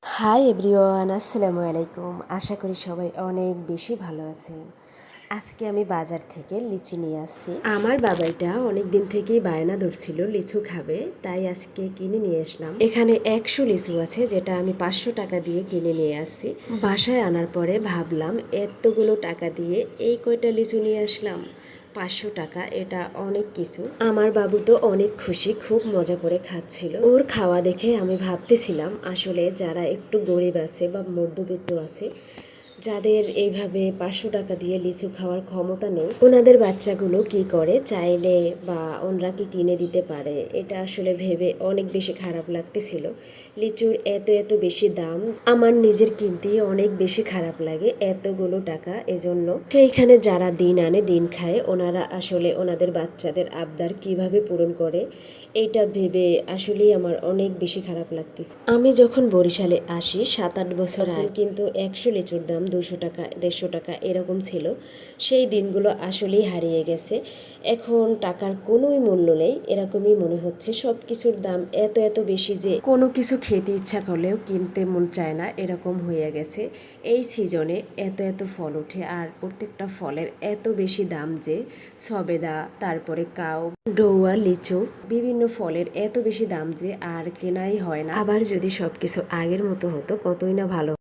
Hi everyone, আসসালামু আলাইকুম। আশা করি সবাই অনেক বেশি ভালো আছেন। আজকে আমি বাজার থেকে লিচু নিয়ে আসছি। আমার বাবাইটা অনেক দিন থেকেই বায়না ধরছিল লিচু খাবে, তাই আজকে কিনে নিয়ে আসলাম। এখানে 100 লিচু আছে, যেটা আমি 500 টাকা দিয়ে কিনে নিয়ে আসছি। বাসায় আনার পরে ভাবলাম এতগুলো টাকা দিয়ে এই কয়টা লিচু নিয়ে আসলাম, 500 টাকা, এটা অনেক কিছু। আমার বাবু তো অনেক খুশি, খুব মজা করে খাচ্ছিল। ওর খাওয়া দেখে আমি ভাবতেছিলাম আসলে যারা একটু গরিব আছে বা মধ্যবিত্ত আছে, যাদের এইভাবে 500 টাকা দিয়ে লিচু খাওয়ার ক্ষমতা নেই, ওনাদের বাচ্চাগুলো কি করে, চাইলে বা ওনরা কি কিনে দিতে পারে, এটা আসলে ভেবে অনেক বেশি খারাপ লাগতেছিল। লিচুর এত এত বেশি দাম, আমার নিজের কিনতেই অনেক বেশি খারাপ লাগে, এতগুলো টাকা। এজন্য সেইখানে যারা দিন আনে দিন খায়, ওনারা আসলে ওনাদের বাচ্চাদের আবদার কিভাবে পূরণ করে, এইটা ভেবে আসলেই আমার অনেক বেশি খারাপ লাগতেছে। আমি যখন বরিশালে আসি 7-8 বছর আগে, কিন্তু 100 লিচুর দাম 200 টাকা 150 টাকা এরকম ছিল। সেই দিনগুলো আসলেই হারিয়ে গেছে। এখন টাকার কোনোই মূল্য নেই, এরকমই মনে হচ্ছে। সব কিছুর দাম এত এত বেশি যে কোনো কিছু খেতে ইচ্ছা করলেও কিনতে মন চায় না, এরকম হয়ে গেছে। এই সিজনে এত এত ফল ওঠে, আর প্রত্যেকটা ফলের এত বেশি দাম যে সবেদা, তারপরে কাউ, ডৌয়া, লিচু, বিভিন্ন ফলের এত বেশি দাম যে আর কেনাই হয় না। আবার যদি সবকিছু আগের মতো হতো কতই না ভালো।